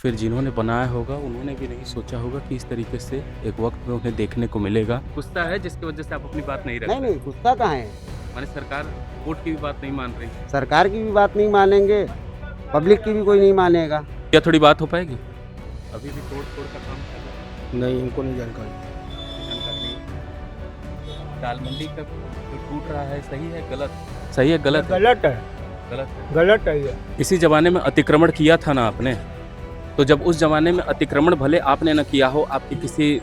फिर जिन्होंने बनाया होगा उन्होंने भी नहीं सोचा होगा कि इस तरीके से एक वक्त में उन्हें देखने को मिलेगा। गुस्सा है जिसकी वजह से आप अपनी बात नहीं रख नहीं रहे। नहीं, गुस्सा कहाँ है। माने सरकार कोर्ट की भी बात नहीं मान रही। सरकार की भी बात नहीं मानेंगे, पब्लिक की भी कोई नहीं मानेगा। क्या थोड़ी बात हो पाएगी? अभी भी तोड़ फोड़ का काम चल रहा है। नहीं, हमको नहीं जानकारी। जानकारी नहीं। दाल मंडी का जो टूट रहा है सही है गलत? सही है गलत है? गलत है, गलत है। गलत है ये। इसी जमाने में अतिक्रमण किया था ना आपने, तो जब उस जमाने में अतिक्रमण भले आपने न किया हो, आपके किसी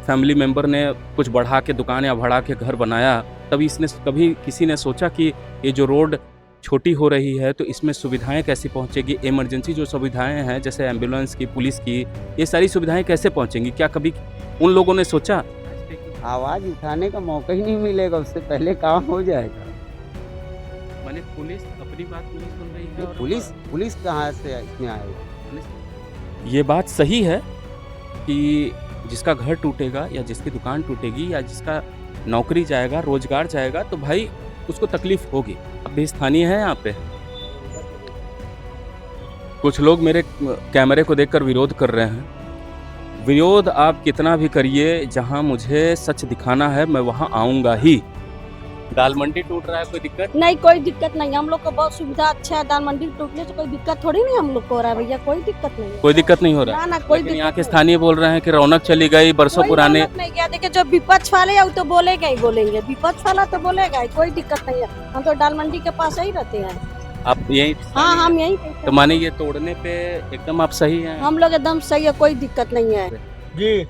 फैमिली मेंबर ने कुछ बढ़ा के दुकान या बढ़ा के घर बनाया, तभी इसने कभी किसी ने सोचा कि ये जो रोड छोटी हो रही है तो इसमें सुविधाएं कैसे पहुंचेगी, इमरजेंसी जो सुविधाएं हैं जैसे एम्बुलेंस की, पुलिस की, ये सारी सुविधाएं कैसे पहुंचेंगी? क्या कभी उन लोगों ने सोचा? आवाज उठाने का मौका ही नहीं मिलेगा, उससे पहले काम हो जाएगा। माने पुलिस अपनी बात नहीं सुन रही है। पुलिस कहाँ से इसमें आएगा? ये बात सही है कि जिसका घर टूटेगा या जिसकी दुकान टूटेगी या जिसका नौकरी जाएगा, रोजगार जाएगा, तो भाई उसको तकलीफ होगी। अब भी स्थानीय है यहाँ पे। कुछ लोग मेरे कैमरे को देखकर विरोध कर रहे हैं। विरोध आप कितना भी करिए, जहाँ मुझे सच दिखाना है मैं वहाँ आऊँगा ही। दाल मंडी टूट रहा है, कोई दिक्कत नहीं? कोई दिक्कत नहीं, हम लोग को बहुत सुविधा अच्छा है। दाल मंडी टूटने से कोई दिक्कत थोड़ी नहीं हम लोग को हो रहा है भैया, कोई दिक्कत नहीं। कोई दिक्कत नहीं हो रहा है। ना कोई लेकिन दिक्कत यहाँ के नहीं। स्थानीय बोल रहे हैं कि रौनक चली गई, बरसों कोई पुराने। रौनक नहीं गया। देखिए जो विपक्ष वाले है वो तो बोलेगा ही बोलेंगे, विपक्ष वाला तो बोलेगा ही, कोई दिक्कत नहीं है। हम तो दाल मंडी के पास ही रहते हैं। आप यही? हाँ, हम यही पे तो माने ये तोड़ने पे एकदम आप सही हैं? हम लोग एकदम सही है, कोई दिक्कत नहीं है। जी,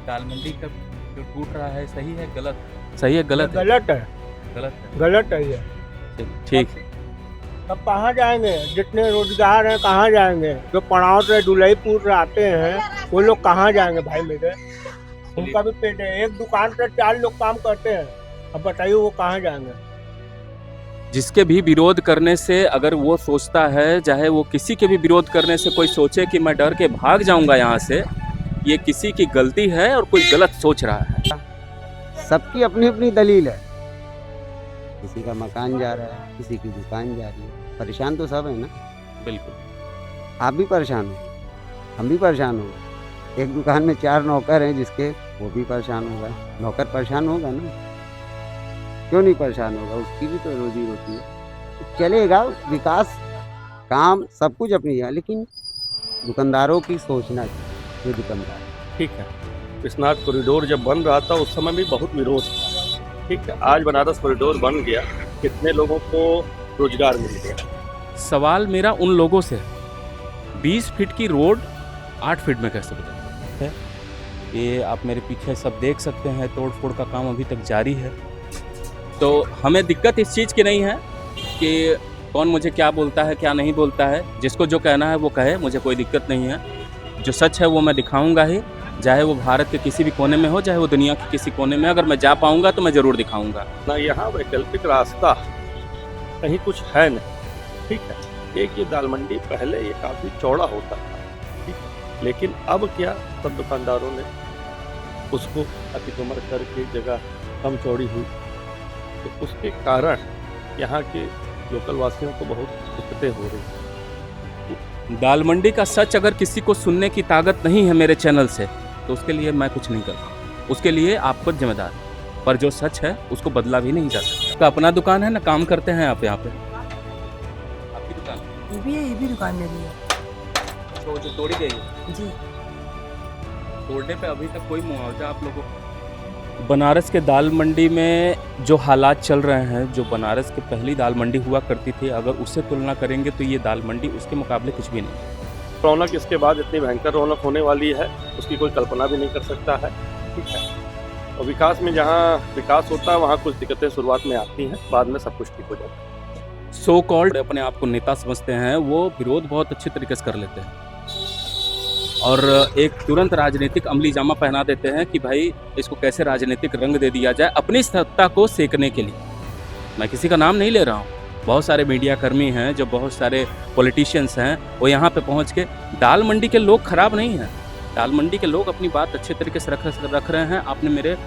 दाल मंडी का जो टूट रहा है सही है गलत? सही है गलत है? गलत है, गलत है। गलत है ये। ठीक। अब कहाँ जाएंगे? जितने रोजगार हैं कहाँ जाएंगे? जो पड़ाव से दुलईपुर आते हैं वो लोग कहाँ जाएंगे भाई मेरे? उनका भी पेट है, एक दुकान पे 4 लोग काम करते हैं। अब बताइए वो कहाँ जाएंगे? जिसके भी विरोध करने से अगर वो सोचता है, चाहे वो किसी के भी विरोध करने से कोई सोचे कि मैं डर के भाग जाऊंगा यहाँ से, ये किसी की गलती है और कोई गलत सोच रहा है। सबकी अपनी अपनी दलील है। किसी का मकान जा रहा है, किसी की दुकान जा रही है, परेशान तो सब है ना। बिल्कुल। आप भी परेशान हो, हम भी परेशान हो। एक दुकान में 4 नौकर हैं जिसके, वो भी परेशान होगा। नौकर परेशान होगा ना, क्यों नहीं परेशान होगा? उसकी भी तो रोजी रोटी है। चलेगा विकास, काम सब कुछ अपनी है, लेकिन दुकानदारों की सोचना चाहिए। ये दुकानदार ठीक है। विश्वनाथ कॉरिडोर जब बन रहा था उस समय भी बहुत विरोध था। ठीक है, आज बनारस कॉरिडोर बन गया, कितने लोगों को रोजगार मिल गया। सवाल मेरा उन लोगों से है, 20 फीट की रोड 8 फीट में कैसे बदल है? ये आप मेरे पीछे सब देख सकते हैं, तोड़ फोड़ का काम अभी तक जारी है। तो हमें दिक्कत इस चीज़ की नहीं है कि कौन मुझे क्या बोलता है क्या नहीं बोलता है। जिसको जो कहना है वो कहे, मुझे कोई दिक्कत नहीं है। जो सच है वो मैं दिखाऊंगा ही, चाहे वो भारत के किसी भी कोने में हो, चाहे वो दुनिया के किसी कोने में। अगर मैं जा पाऊंगा तो मैं ज़रूर दिखाऊंगा। ना यहाँ वैकल्पिक रास्ता कहीं कुछ है नहीं। ठीक है, एक ये दाल मंडी पहले ये काफ़ी चौड़ा होता था। ठीक है, लेकिन अब क्या, सब दुकानदारों ने उसको अतिक्रमण करके जगह कम चौड़ी हुई, तो उसके कारण यहाँ के लोकल वासियों को बहुत दिक्कतें हो रही हैं। दाल मंडी का सच अगर किसी को सुनने की ताकत नहीं है मेरे चैनल से, तो उसके लिए मैं कुछ नहीं करता। उसके लिए आप खुद जिम्मेदार हैं। पर जो सच है उसको बदला भी नहीं जा सकता। तो अपना दुकान है ना, काम करते हैं आप यहाँ पे? आपकी दुकान? ये भी दुकान में भी है तो जो तोड़ी गई है जी। तोड़ने पे अभी तक कोई मुआवजा आप लोगों को? बनारस के दाल मंडी में जो हालात चल रहे हैं, जो बनारस की पहली दाल मंडी हुआ करती थी, अगर उससे तुलना करेंगे तो ये दाल मंडी उसके मुकाबले कुछ भी नहीं। रौनक इसके बाद इतनी भयंकर रौनक होने वाली है, उसकी कोई कल्पना भी नहीं कर सकता है। ठीक है, और विकास में जहाँ विकास होता है वहाँ कुछ दिक्कतें शुरुआत में आती हैं, बाद में सब कुछ ठीक हो जाता है। सो कॉल्ड अपने आप को नेता समझते हैं, वो विरोध बहुत अच्छे तरीके से कर लेते हैं और एक तुरंत राजनीतिक अमली जामा पहना देते हैं कि भाई इसको कैसे राजनीतिक रंग दे दिया जाए अपनी सत्ता को सेकने के लिए। मैं किसी का नाम नहीं ले रहा हूँ, बहुत सारे मीडिया कर्मी हैं, जो बहुत सारे पॉलिटिशियंस हैं, वो यहाँ पे पहुँच के, दाल मंडी के लोग खराब नहीं हैं। दाल मंडी के लोग अपनी बात अच्छे तरीके से रख रहे हैं। आपने मेरे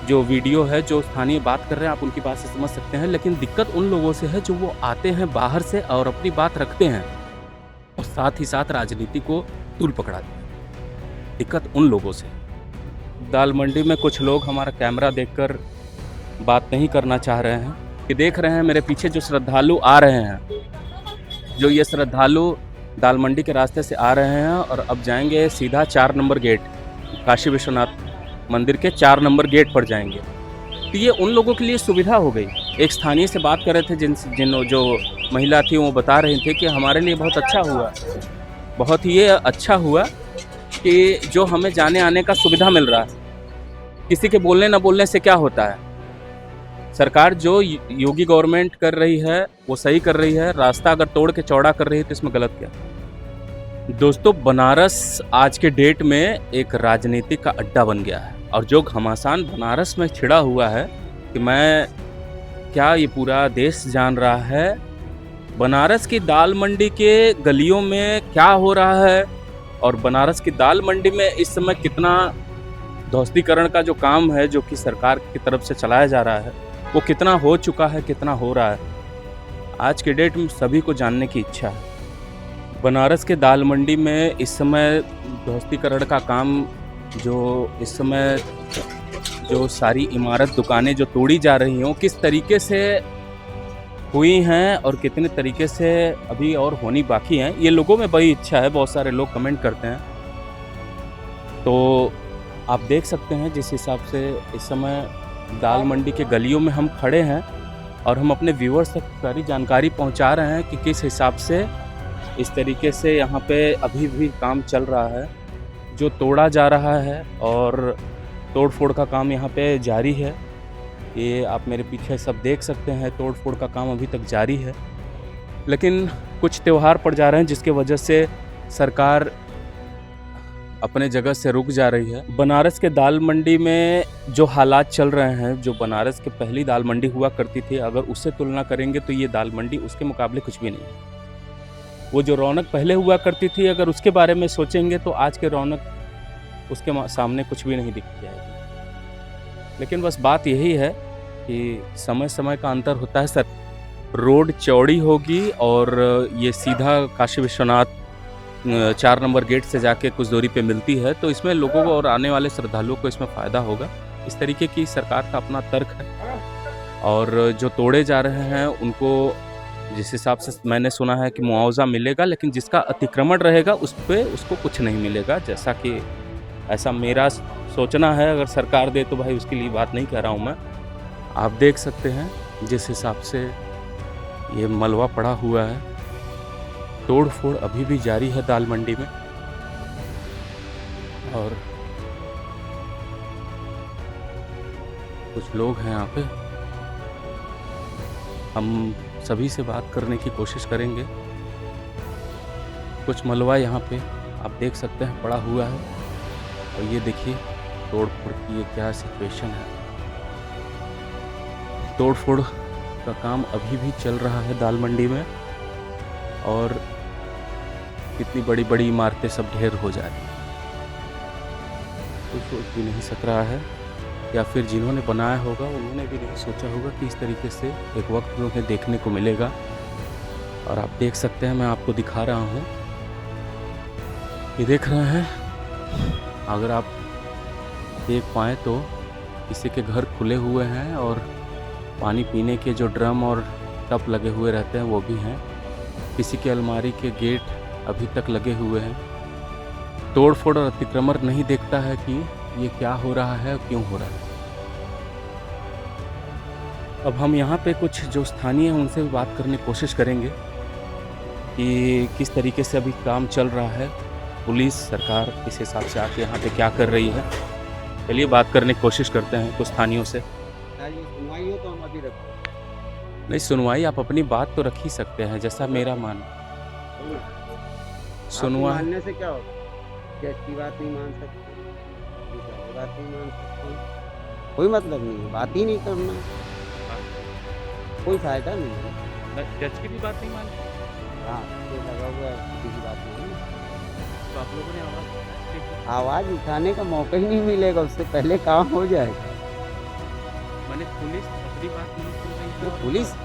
जो वीडियो है, जो स्थानीय बात कर रहे हैं, आप उनकी बात से समझ सकते हैं। लेकिन दिक्कत उन लोगों से है जो वो आते हैं बाहर से और अपनी बात रखते हैं। और साथ ही साथ राजनीति को तूल पकड़ा दिया। दिक्कत उन लोगों से। दाल मंडी में कुछ लोग हमारा कैमरा देखकर बात नहीं करना चाह रहे हैं कि देख रहे हैं मेरे पीछे जो श्रद्धालु आ रहे हैं, जो ये श्रद्धालु दाल मंडी के रास्ते से आ रहे हैं और अब जाएंगे सीधा 4 नंबर गेट, काशी विश्वनाथ मंदिर के 4 नंबर गेट पर जाएंगे। तो ये उन लोगों के लिए सुविधा हो गई। एक स्थानीय से बात कर रहे थे जो महिला थी, वो बता रही थी कि हमारे लिए बहुत अच्छा हुआ, बहुत ही अच्छा हुआ कि जो हमें जाने आने का सुविधा मिल रहा है। किसी के बोलने ना बोलने से क्या होता है। सरकार जो योगी गवर्नमेंट कर रही है वो सही कर रही है। रास्ता अगर तोड़ के चौड़ा कर रही है तो इसमें गलत क्या। दोस्तों, बनारस आज के डेट में एक राजनीति का अड्डा बन गया है और जो घमासान बनारस में छिड़ा हुआ है कि मैं क्या ये पूरा देश जान रहा है बनारस की दाल मंडी के गलियों में क्या हो रहा है और बनारस की दाल मंडी में इस समय कितना ध्वस्तीकरण का जो काम है जो कि सरकार की तरफ से चलाया जा रहा है वो कितना हो चुका है, कितना हो रहा है, आज के डेट में सभी को जानने की इच्छा है। बनारस के दाल मंडी में इस समय ध्वस्तीकरण का काम जो इस समय जो सारी इमारत दुकानें जो तोड़ी जा रही हैं वो किस तरीके से हुई हैं और कितने तरीके से अभी और होनी बाकी हैं, ये लोगों में बड़ी इच्छा है। बहुत सारे लोग कमेंट करते हैं, तो आप देख सकते हैं जिस हिसाब से इस समय दाल मंडी के गलियों में हम खड़े हैं और हम अपने व्यूअर्स तक सारी जानकारी पहुंचा रहे हैं कि किस हिसाब से इस तरीके से यहाँ पे अभी भी काम चल रहा है, जो तोड़ा जा रहा है और तोड़ फोड़ का काम यहाँ पे जारी है। ये आप मेरे पीछे सब देख सकते हैं, तोड़ फोड़ का काम अभी तक जारी है। लेकिन कुछ त्यौहार पड़ जा रहे हैं जिसके वजह से सरकार अपने जगह से रुक जा रही है। बनारस के दाल मंडी में जो हालात चल रहे हैं, जो बनारस के पहली दाल मंडी हुआ करती थी, अगर उससे तुलना करेंगे तो ये दाल मंडी उसके मुकाबले कुछ भी नहीं है। वो जो रौनक पहले हुआ करती थी, अगर उसके बारे में सोचेंगे तो आज के रौनक उसके सामने कुछ भी नहीं दिख जाएगी। लेकिन बस बात यही है कि समय समय का अंतर होता है। सर, रोड चौड़ी होगी और ये सीधा काशी विश्वनाथ 4 नंबर गेट से जाके कुछ दूरी पे मिलती है, तो इसमें लोगों को और आने वाले श्रद्धालुओं को इसमें फ़ायदा होगा। इस तरीके की सरकार का अपना तर्क है। और जो तोड़े जा रहे हैं उनको जिस हिसाब से मैंने सुना है कि मुआवजा मिलेगा, लेकिन जिसका अतिक्रमण रहेगा उस पर उसको कुछ नहीं मिलेगा, जैसा कि ऐसा मेरा सोचना है। अगर सरकार दे तो भाई उसके लिए बात नहीं कर रहा हूँ मैं। आप देख सकते हैं जिस हिसाब से ये मलबा पड़ा हुआ है, तोड़ फोड़ अभी भी जारी है दाल मंडी में। और कुछ लोग हैं यहाँ पे, हम सभी से बात करने की कोशिश करेंगे। कुछ मलबा यहाँ पे आप देख सकते हैं पड़ा हुआ है और ये देखिए तोड़ फोड़ की ये क्या सिचुएशन है। तोड़ फोड़ का काम अभी भी चल रहा है दाल मंडी में और कितनी बड़ी बड़ी इमारतें सब ढेर हो जा रही हैं। कोई सोच भी नहीं सक रहा है, या फिर जिन्होंने बनाया होगा उन्होंने भी नहीं सोचा होगा कि इस तरीके से एक वक्त में उन्हें देखने को मिलेगा। और आप देख सकते हैं, मैं आपको दिखा रहा हूँ, ये देख रहे हैं, अगर आप देख पाएँ तो किसी के घर खुले हुए हैं और पानी पीने के जो ड्रम और टप लगे हुए रहते हैं वो भी हैं। किसी के अलमारी के गेट अभी तक लगे हुए हैं। तोड़ फोड़ और अतिक्रमण नहीं देखता है कि ये क्या हो रहा है और क्यों हो रहा है। अब हम यहाँ पे कुछ जो स्थानीय हैं उनसे भी बात करने की कोशिश करेंगे कि किस तरीके से अभी काम चल रहा है, पुलिस सरकार इस हिसाब से आके यहाँ पे क्या कर रही है। चलिए बात करने की कोशिश करते हैं कुछ स्थानीयों से। सुनवाई हो तो हम अभी रखें। नहीं, सुनवाई आप अपनी बात तो रख ही सकते हैं, जैसा मेरा मान। सुनवाई मानने से क्या होगा? जज की बात नहीं मान सकते, बात नहीं मान सकते, कोई मतलब नहीं है, बात ही नहीं करना, कोई फायदा नहीं है। जज की भी बात नहीं मानी। हाँ, ये लगा हुआ है, किसी की बात नहीं। तो आप लोगों ने आवाज़ उठाने का मौका ही नहीं मिलेगा, उससे पहले काम हो जाएगा। मैंने पुलिस अपनी बात नहीं सुन रही तो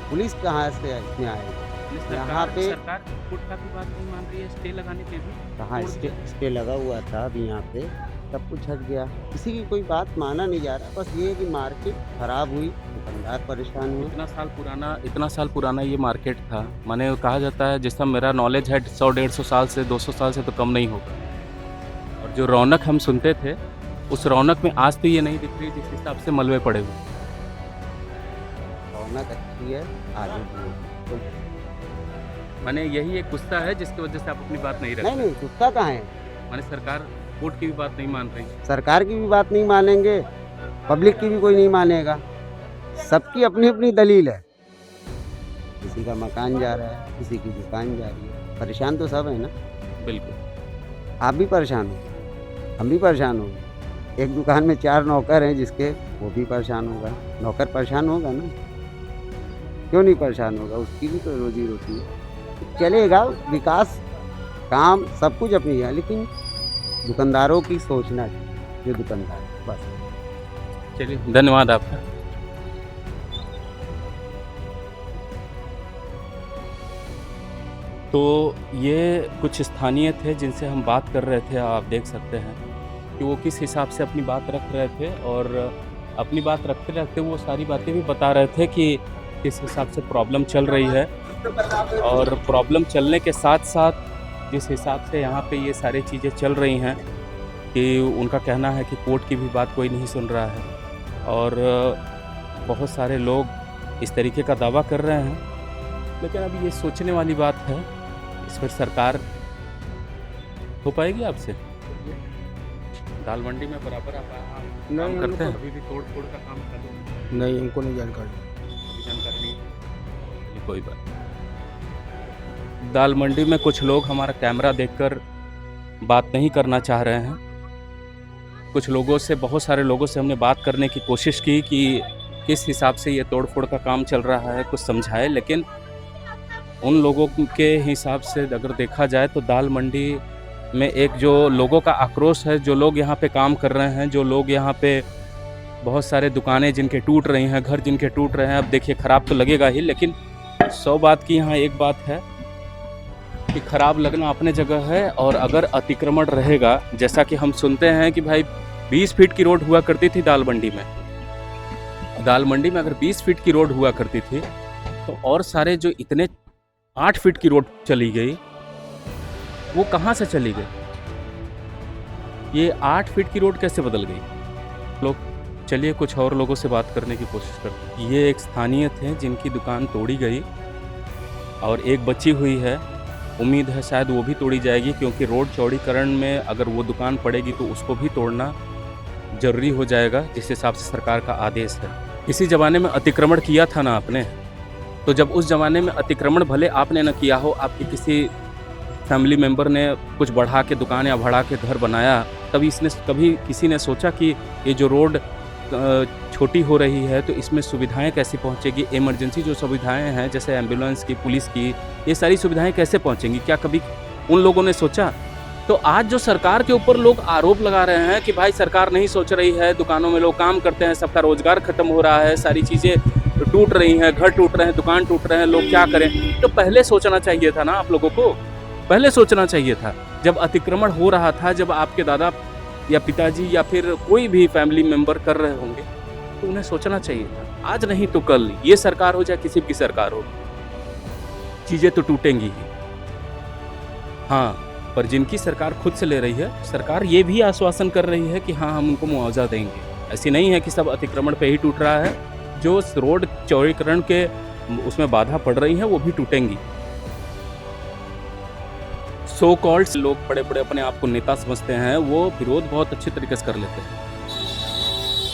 पुलिस कहाँ से इसमें आएगी? यहाँ पे सरकार कोर्ट का भी बात नहीं मान रही है, स्टे लगाने पे भी। कहाँ स्टे लगा हुआ था अभी यहाँ पे, सब कुछ हट गया, किसी की कोई बात माना नहीं जा रहा। बस ये है कि मार्केट खराब हुई, दुकानदार परेशान हुए। इतना साल पुराना ये मार्केट था, माने कहा जाता है, जिसका मेरा नॉलेज है 100-150 साल से 200 साल से तो कम नहीं होगा। और जो रौनक हम सुनते थे, उस रौनक में आज तो ये नहीं दिख रही जिस हिसाब से मलबे पड़े हुए। रौनक अच्छी है, आगे भी तो माने यही एक गुस्सा है जिसकी वजह से आप अपनी बात नहीं रख नहीं रहे। नहीं गुस्सा कहाँ है। माने सरकार कोर्ट की भी बात नहीं मान रही। सरकार की भी बात नहीं मानेंगे, पब्लिक की भी कोई नहीं मानेगा। सबकी अपनी अपनी दलील है, किसी का मकान जा रहा है, किसी की दुकान जा रही है, परेशान तो सब है ना। बिल्कुल। आप भी परेशान हो, हम भी परेशान हो। एक दुकान में 4 नौकर हैं जिसके, वो भी परेशान होगा। नौकर परेशान होगा ना, क्यों नहीं परेशान होगा, उसकी भी तो रोजी रोटी है। चलेगा विकास, काम सब कुछ अपनी है, लेकिन दुकानदारों की सोचना चाहिए, जो दुकानदार बस। चलिए, धन्यवाद आपका। तो ये कुछ स्थानीय थे जिनसे हम बात कर रहे थे। आप देख सकते हैं कि वो किस हिसाब से अपनी बात रख रहे थे, और अपनी बात रखते रखते वो सारी बातें भी बता रहे थे कि किस हिसाब से प्रॉब्लम चल रही है, और प्रॉब्लम चलने के साथ साथ जिस हिसाब से यहाँ पे ये सारी चीज़ें चल रही हैं कि उनका कहना है कि कोर्ट की भी बात कोई नहीं सुन रहा है, और बहुत सारे लोग इस तरीके का दावा कर रहे हैं। लेकिन अभी ये सोचने वाली बात है, इस पर सरकार हो पाएगी आपसे। दाल मंडी में बराबर आप काम करते हैं, अभी भी तोड़ फोड़ का काम कर रहे हैं? नहीं, हमको नहीं जानकारी। जानकारी नहीं है, चलिए कोई बात। दाल मंडी में कुछ लोग हमारा कैमरा देखकर बात नहीं करना चाह रहे हैं। कुछ लोगों से, बहुत सारे लोगों से हमने बात करने की कोशिश की कि किस हिसाब से ये तोड़ फोड़ का काम चल रहा है, कुछ समझाए। लेकिन उन लोगों के हिसाब से अगर देखा जाए तो दाल मंडी में एक जो लोगों का आक्रोश है, जो लोग यहाँ पे काम कर रहे हैं, जो लोग यहाँ पे, बहुत सारे दुकानें जिनके टूट रही हैं, घर जिनके टूट रहे हैं। अब देखिए, ख़राब तो लगेगा ही, लेकिन 100 बात की यहाँ एक बात है कि ख़राब लगना अपने जगह है। और अगर अतिक्रमण रहेगा, जैसा कि हम सुनते हैं कि भाई 20 फीट की रोड हुआ करती थी दाल मंडी में। दाल मंडी में अगर 20 फीट की रोड हुआ करती थी, तो और सारे जो इतने 8 फीट की रोड चली गई, वो कहाँ से चली गई? ये 8 फीट की रोड कैसे बदल गई? लोग, चलिए कुछ और लोगों से बात करने की कोशिश करते हैं। ये एक स्थानीय थे जिनकी दुकान तोड़ी गई और एक बची हुई है। उम्मीद है शायद वो भी तोड़ी जाएगी, क्योंकि रोड चौड़ीकरण में अगर वो दुकान पड़ेगी तो उसको भी तोड़ना जरूरी हो जाएगा, जिस हिसाब से सरकार का आदेश है। इसी ज़माने में अतिक्रमण किया था ना आपने, तो जब उस ज़माने में अतिक्रमण भले आपने न किया हो, आपके किसी फैमिली मेम्बर ने कुछ बढ़ा के दुकान या बढ़ा के घर बनाया, तभी कभी किसी ने सोचा कि ये जो रोड छोटी हो रही है तो इसमें सुविधाएं कैसे पहुंचेगी, इमरजेंसी जो सुविधाएं हैं जैसे एम्बुलेंस की, पुलिस की, ये सारी सुविधाएं कैसे पहुंचेंगी? क्या कभी उन लोगों ने सोचा? तो आज जो सरकार के ऊपर लोग आरोप लगा रहे हैं कि भाई सरकार नहीं सोच रही है, दुकानों में लोग काम करते हैं, सबका रोजगार खत्म हो रहा है, सारी चीज़ें टूट रही हैं, घर टूट रहे हैं, दुकान टूट रहे हैं, लोग क्या करें? तो पहले सोचना चाहिए था ना आप लोगों को, पहले सोचना चाहिए था। जब अतिक्रमण हो रहा था, जब आपके दादा या पिताजी या फिर कोई भी फैमिली मेम्बर कर रहे होंगे, तो उन्हें सोचना चाहिए था। आज नहीं तो कल, ये सरकार हो चाहे किसी की सरकार हो, चीज़ें तो टूटेंगी ही। हाँ, पर जिनकी सरकार खुद से ले रही है, सरकार ये भी आश्वासन कर रही है कि हाँ हम उनको मुआवजा देंगे। ऐसी नहीं है कि सब अतिक्रमण पे ही टूट रहा है, जो रोड चौड़ीकरण के उसमें बाधा पड़ रही है वो भी टूटेंगी। सो कॉल्ड लोग बड़े बड़े अपने आप को नेता समझते हैं, वो विरोध बहुत अच्छे तरीके से कर लेते हैं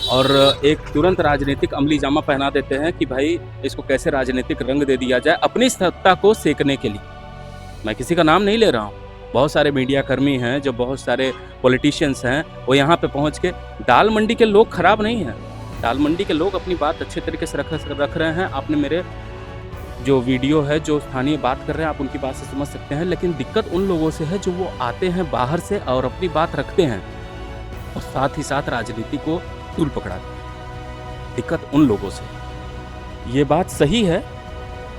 और एक तुरंत राजनीतिक अमली जामा पहना देते हैं कि भाई इसको कैसे राजनीतिक रंग दे दिया जाए अपनी सत्ता को सेकने के लिए। मैं किसी का नाम नहीं ले रहा हूँ, बहुत सारे मीडिया कर्मी हैं, जो बहुत सारे पॉलिटिशियंस हैं, वो यहाँ पे पहुँच के, दाल मंडी के लोग खराब नहीं हैं, दाल मंडी के लोग अपनी बात अच्छे तरीके से रख रहे हैं। आपने मेरे जो वीडियो है, जो स्थानीय बात कर रहे हैं, आप उनकी बात से समझ सकते हैं। लेकिन दिक्कत उन लोगों से है जो वो आते हैं बाहर से और अपनी बात रखते हैं और साथ ही साथ राजनीति को तूल पकड़ाते हैं। दिक्कत उन लोगों से। ये बात सही है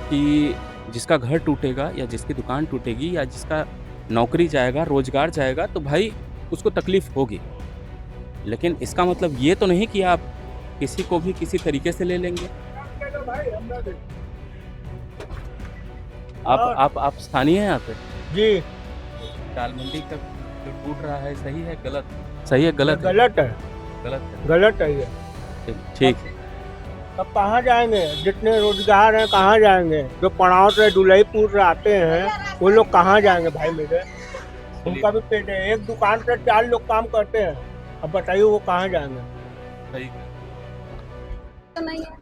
कि जिसका घर टूटेगा या जिसकी दुकान टूटेगी या जिसका नौकरी जाएगा, रोजगार जाएगा, तो भाई उसको तकलीफ होगी। लेकिन इसका मतलब ये तो नहीं कि आप किसी को भी किसी तरीके से ले लेंगे। आप स्थानीय हैं यहाँ पे? जी दाल मंडी का जो टूट रहा है सही है गलत? सही है गलत? गलत है, गलत है। गलत है ये। ठीक। अब कहाँ जाएंगे? जितने रोजगार हैं कहाँ जाएंगे? जो पड़ाव से दुलईपुर से आते हैं वो लोग कहाँ जाएंगे भाई मेरे? उनका भी पेट है, एक दुकान पे 4 लोग काम करते हैं। अब बताइए वो कहाँ जाएंगे? सही। तो नहीं है,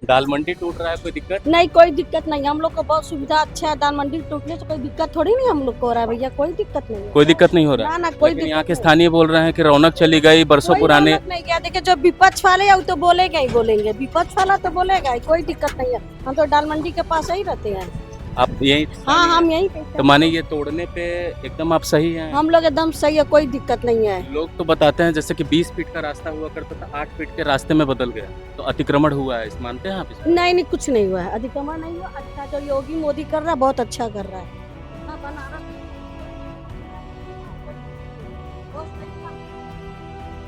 दाल मंडी टूट रहा है, कोई दिक्कत? नहीं कोई दिक्कत नहीं, हम लोग को बहुत सुविधा अच्छा है। दाल मंडी टूटने से कोई दिक्कत थोड़ी नहीं हम लोग को हो रहा है भैया, कोई दिक्कत नहीं है। कोई दिक्कत नहीं हो रहा ना है। ना कोई लेकिन दिक्कत यहाँ के नहीं। स्थानीय बोल रहे हैं कि रौनक चली गई, बरसों कोई पुराने। रौनक नहीं गया, देखिए जो विपक्ष वाले है वो तो बोलेगा ही बोलेंगे, विपक्ष वाला तो बोलेगा ही, कोई दिक्कत नहीं है। हम तो दाल मंडी के पास ही रहते हैं। आप यही? हाँ हम यहीं पे तो माने ये तोड़ने पे एकदम आप सही हैं? हम लोग एकदम सही है, कोई दिक्कत नहीं है। लोग तो बताते हैं जैसे कि 20 फीट का रास्ता हुआ करता था, 8 फीट के रास्ते में बदल गया, तो अतिक्रमण हुआ है, इस मानते हैं आप इसको? नहीं नहीं कुछ नहीं हुआ है, अतिक्रमण नहीं हुआ। अच्छा जो योगी मोदी कर रहा है बहुत अच्छा कर रहा है। हाँ,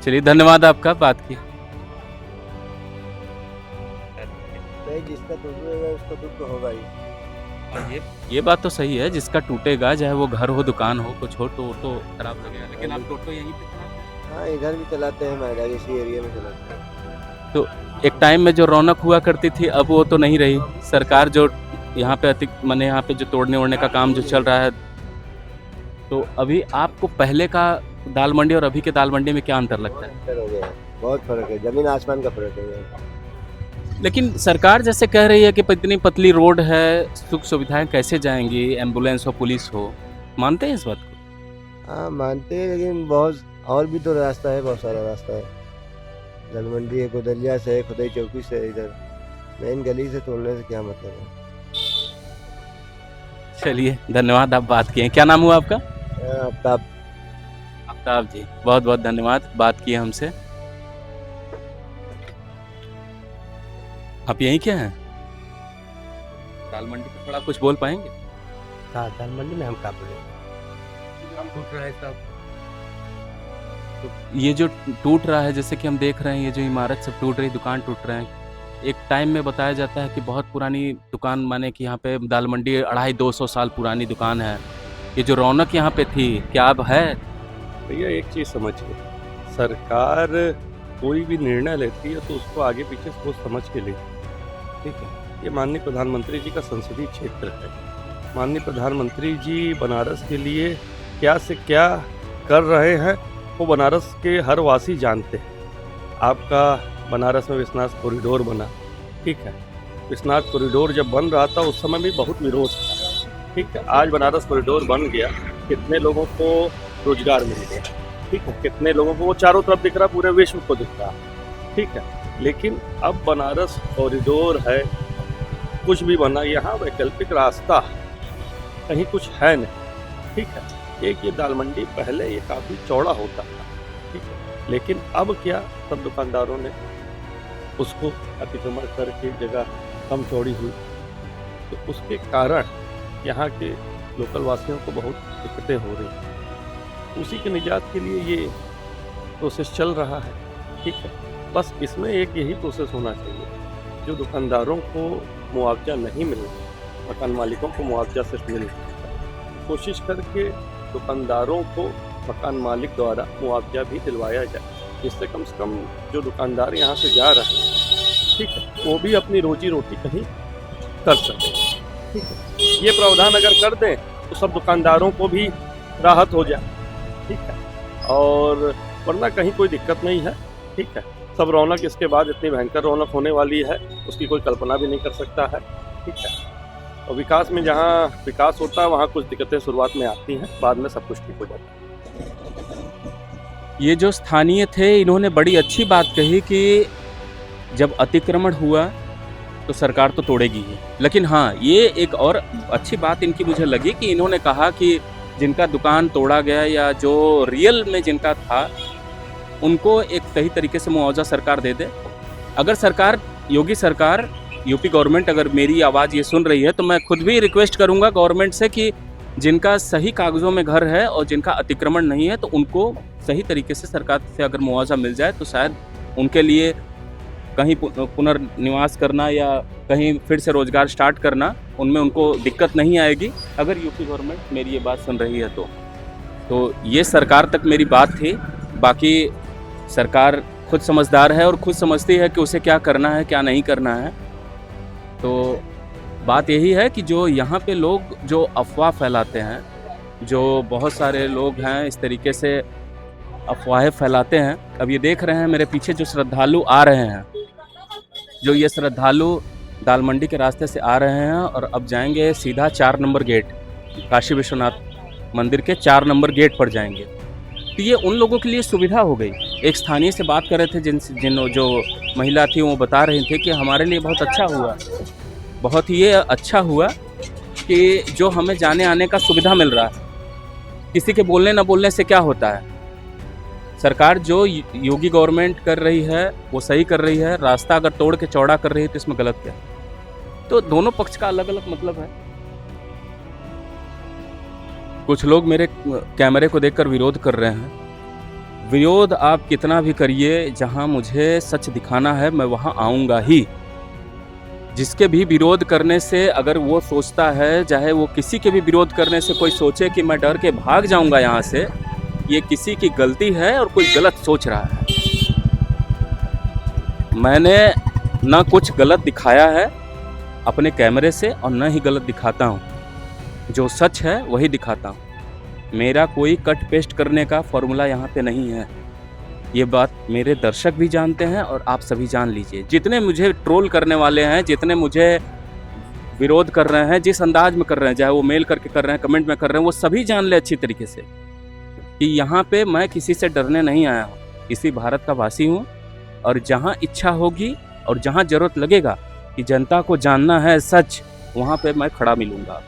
चलिए धन्यवाद आपका बात की। जिसका टूटेगा उसका दुख तो होगा ही। ये बात तो सही है, जिसका टूटेगा चाहे वो घर हो दुकान हो कुछ हो तो खराब लगेगा। लेकिन आप टोटो यहीं पे चलाते हैं? हाँ इधर भी चलाते हैं, हमारे इसी एरिया में चलाते हैं। तो एक टाइम में जो रौनक हुआ करती थी अब वो तो नहीं रही। सरकार जो यहाँ पे माने यहाँ पे जो तोड़ने ओड़ने का काम जो चल रहा है, तो अभी आपको पहले का दाल मंडी और अभी के दाल मंडी में क्या अंतर लगता है? अंतर हो गया है, बहुत फर्क है, जमीन आसमान का फर्क है। लेकिन सरकार जैसे कह रही है कि इतनी पतली रोड है, सुख सुविधाएं कैसे जाएंगी, एम्बुलेंस हो पुलिस हो, मानते हैं इस बात को? हाँ मानते हैं, लेकिन बहुत और भी तो रास्ता है, बहुत सारा रास्ता है। दाल मंडी है, कोदलिया से है, खुदाई चौकी से है, इधर मेन गली से तोड़ने से क्या मतलब है। चलिए धन्यवाद, आप बात किए। क्या नाम हुआ आपका? आफ्ताब। आफ्ताब जी, बहुत बहुत धन्यवाद, बात किए हमसे। आप यहीं क्या हैं? दाल मंडी पे थोड़ा कुछ बोल पाएंगे? दाल मंडी में हम क्या बोले? टूट रहा है सब, तो ये जो टूट रहा है, जैसे कि हम देख रहे हैं ये जो इमारत सब टूट रही, दुकान टूट रहे हैं। एक टाइम में बताया जाता है कि बहुत पुरानी दुकान, माने कि यहाँ पे दाल मंडी 250-200 साल पुरानी दुकान है। ये जो रौनक यहाँ पे थी क्या अब है? भैया एक चीज़ समझिए, सरकार कोई भी निर्णय लेती है तो उसको आगे पीछे सोच समझ के लेती है, ठीक है। ये माननीय प्रधानमंत्री जी का संसदीय क्षेत्र है। माननीय प्रधानमंत्री जी बनारस के लिए क्या से क्या कर रहे हैं वो बनारस के हर वासी जानते हैं। आपका बनारस में विश्वनाथ कॉरिडोर बना, ठीक है। विश्वनाथ कॉरिडोर जब बन रहा था उस समय भी बहुत विरोध था, ठीक है। आज बनारस कॉरिडोर बन गया, कितने लोगों को रोजगार मिल गया, ठीक है। कितने लोगों को वो चारों तरफ दिख रहा, पूरे विश्व को दिख रहा, ठीक है। लेकिन अब बनारस कॉरिडोर है, कुछ भी बना, यहाँ वैकल्पिक रास्ता कहीं कुछ है नहीं, ठीक है। एक ये दाल मंडी पहले ये काफ़ी चौड़ा होता था, ठीक है। लेकिन अब क्या, सब दुकानदारों ने उसको अतिक्रमण करके जगह कम चौड़ी हुई, तो उसके कारण यहाँ के लोकल वासियों को बहुत दिक्कतें हो रही हैं। उसी के निजात के लिए ये प्रोसेस चल रहा है, ठीक है। बस इसमें एक यही प्रोसेस होना चाहिए, जो दुकानदारों को मुआवजा नहीं मिल रहा, मकान मालिकों को मुआवजा सिर्फ मिल रहा है, कोशिश करके दुकानदारों को मकान मालिक द्वारा मुआवजा भी दिलवाया जाए, जिससे कम से कम जो दुकानदार यहाँ से जा रहे हैं, ठीक है, वो भी अपनी रोजी रोटी कहीं कर सकें, ठीक है। ये प्रावधान अगर कर दें तो सब दुकानदारों को भी राहत हो जाए, ठीक है। और वरना कहीं कोई दिक्कत नहीं है, ठीक है। सब रौनक इसके बाद इतनी भयंकर रौनक होने वाली है, उसकी कोई कल्पना भी नहीं कर सकता है, ठीक है। और विकास में जहाँ विकास होता है वहाँ कुछ दिक्कतें शुरुआत में आती हैं, बाद में सब कुछ ठीक हो जाता है। ये जो स्थानीय थे इन्होंने बड़ी अच्छी बात कही कि जब अतिक्रमण हुआ तो सरकार तो तोड़ेगी ही, लेकिन हाँ ये एक और अच्छी बात इनकी मुझे लगी कि इन्होंने कहा कि जिनका दुकान तोड़ा गया या जो रियल में जिनका था उनको एक सही तरीके से मुआवजा सरकार दे दे। अगर सरकार, योगी सरकार यूपी गवर्नमेंट अगर मेरी आवाज़ ये सुन रही है तो मैं खुद भी रिक्वेस्ट करूंगा गवर्नमेंट से कि जिनका सही कागज़ों में घर है और जिनका अतिक्रमण नहीं है तो उनको सही तरीके से सरकार से अगर मुआवजा मिल जाए तो शायद उनके लिए कहीं पुनर्निवास करना या कहीं फिर से रोज़गार स्टार्ट करना उनमें उनको दिक्कत नहीं आएगी, अगर यूपी गवर्नमेंट मेरी ये बात सुन रही है तो ये सरकार तक मेरी बात थी। बाकी सरकार खुद समझदार है और खुद समझती है कि उसे क्या करना है क्या नहीं करना है। तो बात यही है कि जो यहाँ पे लोग जो अफवाह फैलाते हैं, जो बहुत सारे लोग हैं इस तरीके से अफवाहें फैलाते हैं। अब ये देख रहे हैं मेरे पीछे जो श्रद्धालु आ रहे हैं, जो ये श्रद्धालु दाल मंडी के रास्ते से आ रहे हैं और अब जाएंगे सीधा 4 नंबर गेट, काशी विश्वनाथ मंदिर के 4 नंबर गेट पर जाएंगे। तो ये उन लोगों के लिए सुविधा हो गई। एक स्थानीय से बात कर रहे थे जो महिला थी, वो बता रही थी कि हमारे लिए बहुत अच्छा हुआ, बहुत ही अच्छा हुआ कि जो हमें जाने आने का सुविधा मिल रहा है। किसी के बोलने ना बोलने से क्या होता है, सरकार जो योगी गवर्नमेंट कर रही है वो सही कर रही है। रास्ता अगर तोड़ के चौड़ा कर रही है तो इसमें गलत क्या? तो दोनों पक्ष का अलग अलग मतलब है। कुछ लोग मेरे कैमरे को देखकर विरोध कर रहे हैं। विरोध आप कितना भी करिए, जहां मुझे सच दिखाना है मैं वहां आऊँगा ही। जिसके भी विरोध करने से अगर वो सोचता है, चाहे वो किसी के भी विरोध करने से कोई सोचे कि मैं डर के भाग जाऊँगा यहाँ से, ये किसी की गलती है और कोई गलत सोच रहा है। मैंने ना कुछ गलत दिखाया है अपने कैमरे से और ना ही गलत दिखाता हूँ। जो सच है वही दिखाता हूँ। मेरा कोई कट पेस्ट करने का फॉर्मूला यहाँ पे नहीं है। ये बात मेरे दर्शक भी जानते हैं और आप सभी जान लीजिए। जितने मुझे ट्रोल करने वाले हैं, जितने मुझे विरोध कर रहे हैं, जिस अंदाज में कर रहे हैं, चाहे वो मेल करके कर रहे हैं, कमेंट में कर रहे हैं, वो सभी जान ले अच्छी तरीके से कि यहाँ पे मैं किसी से डरने नहीं आया हूँ। इसी भारत का वासी हूँ और जहाँ इच्छा होगी और जहाँ ज़रूरत लगेगा कि जनता को जानना है सच, वहाँ पे मैं खड़ा मिलूँगा।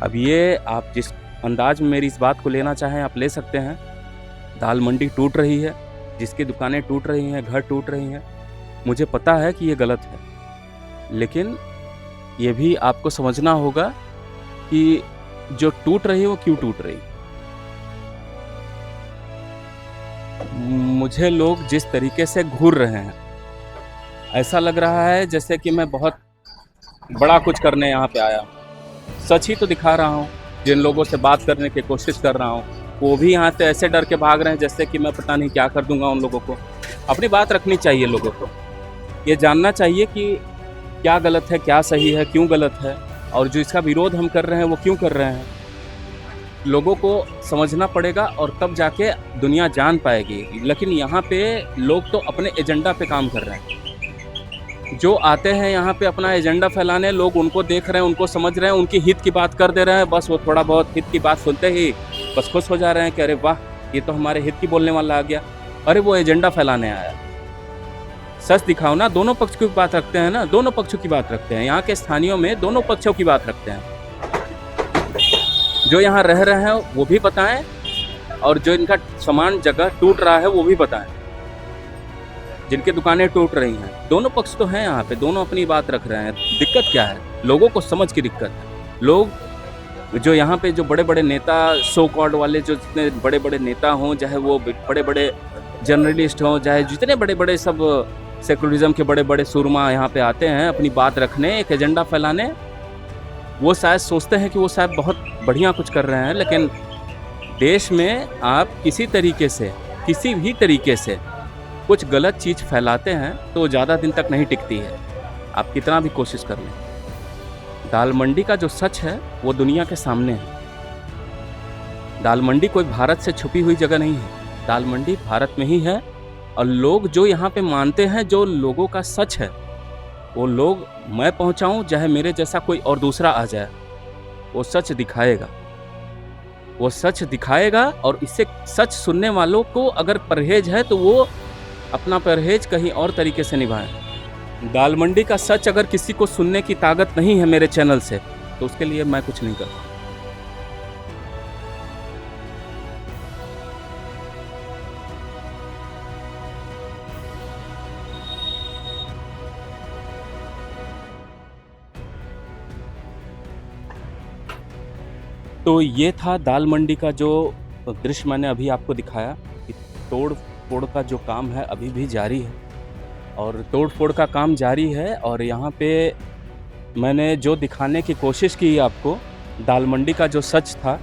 अब ये आप जिस अंदाज में मेरी इस बात को लेना चाहें आप ले सकते हैं। दाल मंडी टूट रही है, जिसकी दुकानें टूट रही हैं, घर टूट रही हैं, मुझे पता है कि ये गलत है, लेकिन ये भी आपको समझना होगा कि जो टूट रही है वो क्यों टूट रही है। मुझे लोग जिस तरीके से घूर रहे हैं, ऐसा लग रहा है जैसे कि मैं बहुत बड़ा कुछ करने यहाँ पे आया हूँ। सच ही तो दिखा रहा हूँ। जिन लोगों से बात करने की कोशिश कर रहा हूँ वो भी यहाँ से ऐसे डर के भाग रहे हैं जैसे कि मैं पता नहीं क्या कर दूंगा उन लोगों को। अपनी बात रखनी चाहिए लोगों को, ये जानना चाहिए कि क्या गलत है, क्या सही है, क्यों गलत है, और जो इसका विरोध हम कर रहे हैं वो क्यों कर रहे हैं। लोगों को समझना पड़ेगा और तब जाके दुनिया जान पाएगी। लेकिन यहाँ पे लोग तो अपने एजेंडा पे काम कर रहे हैं। जो आते हैं यहाँ पे अपना एजेंडा फैलाने, लोग उनको देख रहे हैं, उनको समझ रहे हैं, उनकी हित की बात कर दे रहे हैं। बस वो थोड़ा बहुत हित की बात सुनते ही बस खुश हो जा रहे हैं कि अरे वाह, ये तो हमारे हित की बोलने वाला आ गया। अरे वो एजेंडा फैलाने आया। सच दिखाओ ना। दोनों पक्ष की बात रखते हैं ना, दोनों पक्षों की बात रखते हैं। यहाँ के स्थानीयों में दोनों पक्षों की बात रखते हैं। जो यहाँ रह रहे हैं वो भी बताएं और जो इनका सामान जगह टूट रहा है वो भी बताएं। जिनकी दुकानें टूट रही हैं, दोनों पक्ष तो हैं यहाँ पे, दोनों अपनी बात रख रहे हैं। दिक्कत क्या है? लोगों को समझ की दिक्कत है। लोग जो यहाँ पे जो बड़े बड़े नेता, सो कॉल्ड वाले, जो जितने बड़े बड़े नेता हों, चाहे वो बड़े बड़े जर्नलिस्ट हों, चाहे जितने बड़े बड़े सब सेकुलरिज्म के बड़े बड़े सुरमा यहाँ पे आते हैं अपनी बात रखने, एक एजेंडा फैलाने, वो शायद सोचते हैं कि वो शायद बहुत बढ़िया कुछ कर रहे हैं। लेकिन देश में आप किसी तरीके से, किसी भी तरीके से कुछ गलत चीज़ फैलाते हैं तो ज़्यादा दिन तक नहीं टिकती है, आप कितना भी कोशिश कर लें। दाल मंडी का जो सच है वो दुनिया के सामने है। दाल मंडी कोई भारत से छुपी हुई जगह नहीं है। दाल मंडी भारत में ही है और लोग जो यहाँ पे मानते हैं, जो लोगों का सच है, वो लोग मैं पहुँचाऊँ चाहे मेरे जैसा कोई और दूसरा आ जाए, वो सच दिखाएगा। वो सच दिखाएगा और इससे सच सुनने वालों को अगर परहेज है तो वो अपना परहेज कहीं और तरीके से निभाएं। दाल मंडी का सच अगर किसी को सुनने की ताकत नहीं है मेरे चैनल से, तो उसके लिए मैं कुछ नहीं करता। तो ये था दाल मंडी का जो दृश्य मैंने अभी आपको दिखाया कि तोड़ फोड़ का जो काम है अभी भी जारी है और तोड़ फोड़ का काम जारी है। और यहाँ पे मैंने जो दिखाने की कोशिश की आपको दाल मंडी का जो सच था,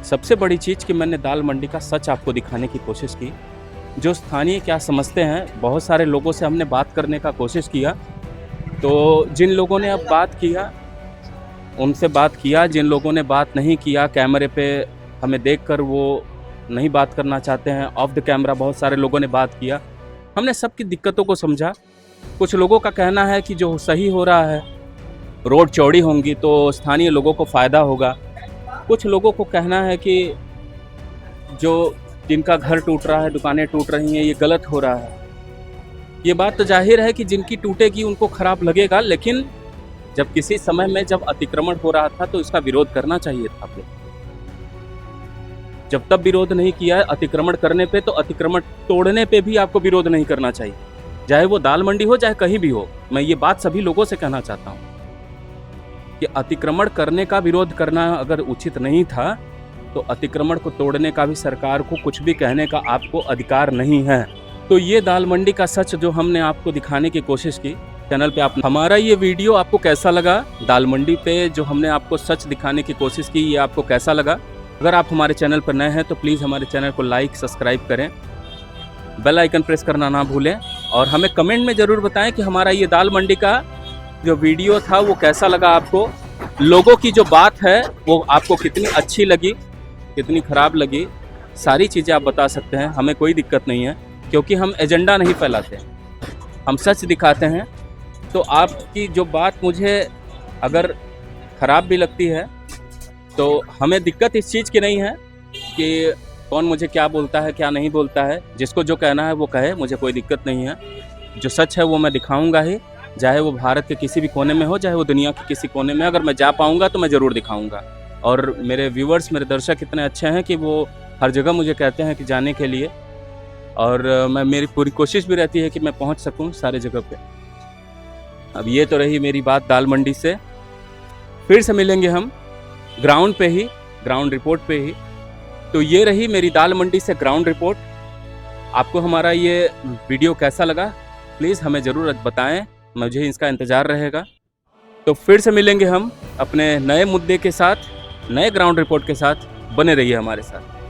सबसे बड़ी चीज़ कि मैंने दाल मंडी का सच आपको दिखाने की कोशिश की। जो स्थानीय क्या समझते हैं, बहुत सारे लोगों से हमने बात करने का कोशिश किया, तो जिन लोगों ने अब बात किया उनसे बात किया, जिन लोगों ने बात नहीं किया, कैमरे पे हमें देखकर वो नहीं बात करना चाहते हैं, ऑफ द कैमरा बहुत सारे लोगों ने बात किया। हमने सबकी दिक्कतों को समझा। कुछ लोगों का कहना है कि जो सही हो रहा है, रोड चौड़ी होंगी तो स्थानीय लोगों को फ़ायदा होगा। कुछ लोगों को कहना है कि जो जिनका घर टूट रहा है, दुकानें टूट रही हैं, ये गलत हो रहा है। ये बात तो जाहिर है कि जिनकी टूटेगी उनको ख़राब लगेगा, लेकिन जब किसी समय में जब अतिक्रमण हो रहा था तो इसका विरोध करना चाहिए था आपने। जब तब विरोध नहीं किया अतिक्रमण करने पे, तो अतिक्रमण तोड़ने पे भी आपको विरोध नहीं करना चाहिए, चाहे वो दाल मंडी हो चाहे कहीं भी हो। मैं ये बात सभी लोगों से कहना चाहता हूँ कि अतिक्रमण करने का विरोध करना अगर उचित नहीं था तो अतिक्रमण को तोड़ने का भी सरकार को कुछ भी कहने का आपको अधिकार नहीं है। तो ये दाल मंडी का सच जो हमने आपको दिखाने की कोशिश की चैनल पे, आप हमारा ये वीडियो आपको कैसा लगा, दाल मंडी पे जो हमने आपको सच दिखाने की कोशिश की, ये आपको कैसा लगा? अगर आप हमारे चैनल पर नए हैं तो प्लीज़ हमारे चैनल को लाइक सब्सक्राइब करें, बेल आइकन प्रेस करना ना भूलें और हमें कमेंट में ज़रूर बताएं कि हमारा ये दाल मंडी का जो वीडियो था वो कैसा लगा आपको। लोगों की जो बात है वो आपको कितनी अच्छी लगी, कितनी ख़राब लगी, सारी चीज़ें आप बता सकते हैं। हमें कोई दिक्कत नहीं है, क्योंकि हम एजेंडा नहीं फैलाते, हम सच दिखाते हैं। तो आपकी जो बात मुझे अगर ख़राब भी लगती है तो हमें दिक्कत इस चीज़ की नहीं है कि कौन मुझे क्या बोलता है क्या नहीं बोलता है। जिसको जो कहना है वो कहे, मुझे कोई दिक्कत नहीं है। जो सच है वो मैं दिखाऊंगा ही, चाहे वो भारत के किसी भी कोने में हो, चाहे वो दुनिया के किसी कोने में। अगर मैं जा पाऊंगा तो मैं ज़रूर दिखाऊंगा। और मेरे व्यूवर्स, मेरे दर्शक इतने अच्छे हैं कि वो हर जगह मुझे कहते हैं कि जाने के लिए, और मेरी पूरी कोशिश भी रहती है कि मैं पहुंच सकूं सारे जगह पे। अब ये तो रही मेरी बात दाल मंडी से। फिर से मिलेंगे हम ग्राउंड पे ही, ग्राउंड रिपोर्ट पे ही। तो ये रही मेरी दाल मंडी से ग्राउंड रिपोर्ट। आपको हमारा ये वीडियो कैसा लगा प्लीज़ हमें ज़रूर बताएं, मुझे इसका इंतज़ार रहेगा। तो फिर से मिलेंगे हम अपने नए मुद्दे के साथ, नए ग्राउंड रिपोर्ट के साथ। बने रहिए हमारे साथ।